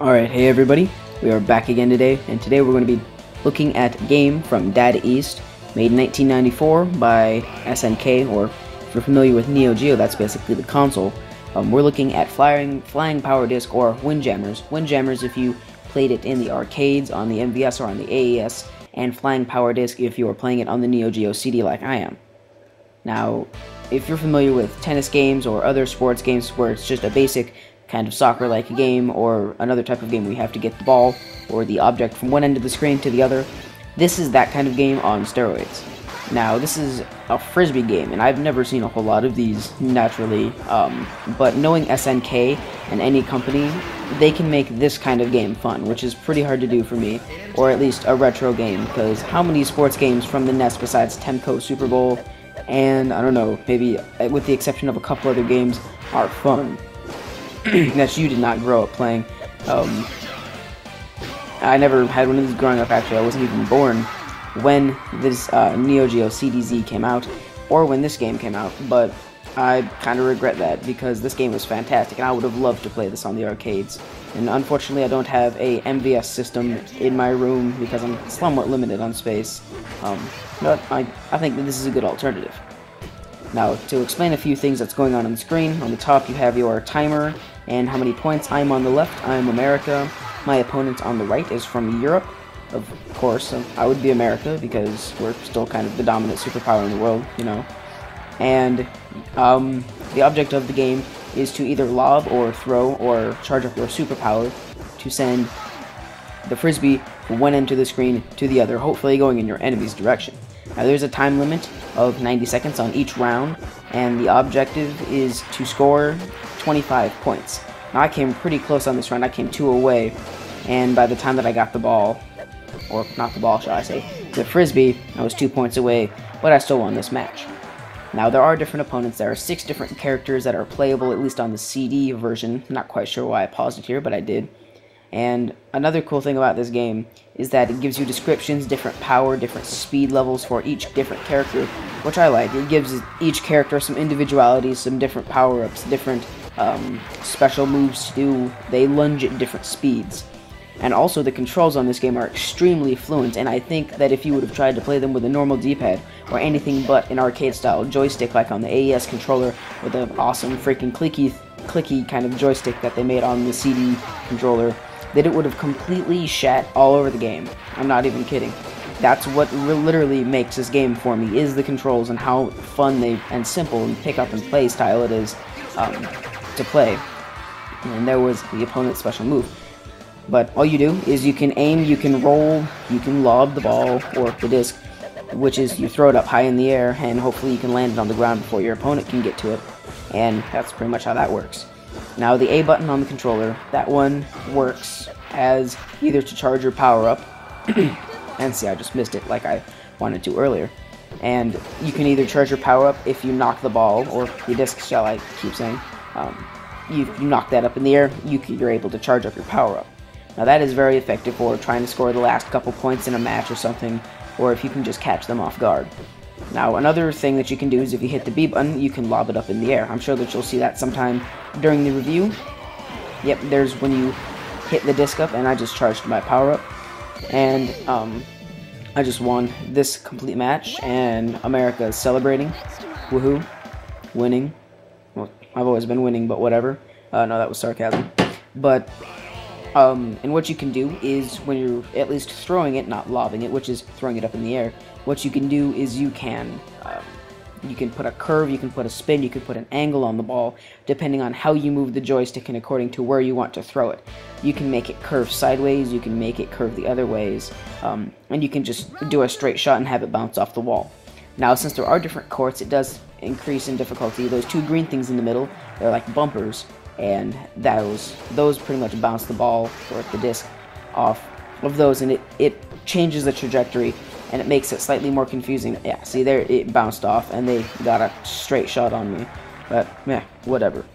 Alright, hey everybody, we are back again today, and today we're going to be looking at a game from Data East, made in 1994 by SNK, or if you're familiar with Neo Geo, that's basically the console. We're looking at Flying Power Disc, or Windjammers. Windjammers if you played it in the arcades, on the MVS or on the AES, and Flying Power Disc if you were playing it on the Neo Geo CD like I am. Now, if you're familiar with tennis games or other sports games where it's just a basic kind of soccer-like game, or another type of game where you have to get the ball or the object from one end of the screen to the other, this is that kind of game on steroids. Now, this is a frisbee game, and I've never seen a whole lot of these naturally, but knowing SNK and any company, they can make this kind of game fun, which is pretty hard to do for me, or at least a retro game, because how many sports games from the NES besides Temco Super Bowl, and I don't know, maybe with the exception of a couple other games, are fun? That you did not grow up playing. I never had one of these growing up, actually. I wasn't even born when this Neo Geo CDZ came out, or when this game came out, but I kind of regret that, because this game was fantastic, and I would have loved to play this on the arcades. And unfortunately, I don't have a MVS system in my room, because I'm somewhat limited on space, but I think that this is a good alternative. Now, to explain a few things that's going on the screen, on the top you have your timer and how many points. I'm on the left, I'm America. My opponent on the right is from Europe. Of course, I would be America because we're still kind of the dominant superpower in the world, you know. And the object of the game is to either lob or throw or charge up your superpower to send the frisbee from one end of the screen to the other, hopefully going in your enemy's direction. Now, there's a time limit of 90 seconds on each round, and the objective is to score 25 points. Now, I came pretty close on this round. I came 2 away, and by the time that I got the ball, or not the ball, shall I say, the frisbee, I was 2 points away, but I still won this match. Now, there are different opponents. There are 6 different characters that are playable, at least on the CD version. Not quite sure why I paused it here, but I did. And another cool thing about this game is that it gives you descriptions, different power, different speed levels for each different character, which I like. It gives each character some individuality, some different power-ups, different special moves to do. They lunge at different speeds. And also the controls on this game are extremely fluent, and I think that if you would have tried to play them with a normal D-pad, or anything but an arcade-style joystick like on the AES controller, with an awesome freaking clicky kind of joystick that they made on the CD controller, that it would have completely shat all over the game. I'm not even kidding. That's what literally makes this game for me, is the controls and how fun and simple and pick-up and play style it is to play. And there was the opponent's special move. But all you do is you can aim, you can roll, you can lob the ball, or the disc, which is you throw it up high in the air, and hopefully you can land it on the ground before your opponent can get to it. And that's pretty much how that works. Now, the A button on the controller, that one works as either to charge your power up, and see, I just missed it like I wanted to earlier. And you can either charge your power up if you knock the ball, or the disc, shall I keep saying. You knock that up in the air, you're able to charge up your power up. Now, that is very effective for trying to score the last couple points in a match or something, or if you can just catch them off guard. Now, another thing that you can do is if you hit the B button, you can lob it up in the air. I'm sure that you'll see that sometime during the review. Yep, there's when you hit the disc up, and I just charged my power up. And I just won this complete match, and America is celebrating. Woohoo. Winning. Well, I've always been winning, but whatever. No, that was sarcasm. But and what you can do is, when you're at least throwing it, not lobbing it, which is throwing it up in the air, what you can do is you can put a curve, you can put a spin, you can put an angle on the ball, depending on how you move the joystick and according to where you want to throw it. You can make it curve sideways, you can make it curve the other ways, and you can just do a straight shot and have it bounce off the wall. Now, since there are different courts, it does increase in difficulty. Those 2 green things in the middle, they're like bumpers, and those pretty much bounce the ball or the disc off of those, and it changes the trajectory, and it makes it slightly more confusing. Yeah, see there, it bounced off, and they got a straight shot on me. But, yeah, whatever.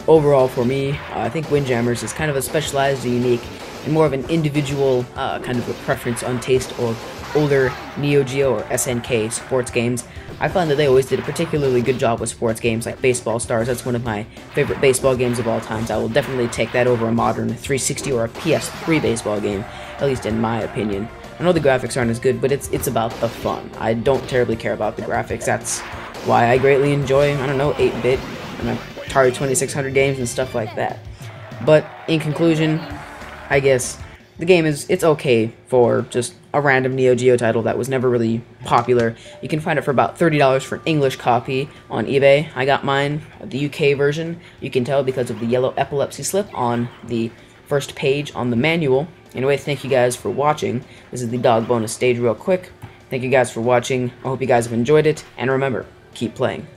overall for me, I think Windjammers is kind of a specialized and unique and more of an individual kind of a preference on taste of older Neo Geo or SNK sports games. I find that they always did a particularly good job with sports games like Baseball Stars. That's one of my favorite baseball games of all times. I will definitely take that over a modern 360 or a PS3 baseball game, at least in my opinion. I know the graphics aren't as good, but it's about the fun. I don't terribly care about the graphics. That's why I greatly enjoy, I don't know, 8-bit and Atari 2600 games and stuff like that. But in conclusion, I guess the game it's okay for just a random Neo Geo title that was never really popular. You can find it for about $30 for an English copy on eBay. I got mine, the UK version. You can tell because of the yellow epilepsy slip on the first page on the manual. Anyway, thank you guys for watching. This is the dog bonus stage real quick. Thank you guys for watching. I hope you guys have enjoyed it, and remember, keep playing.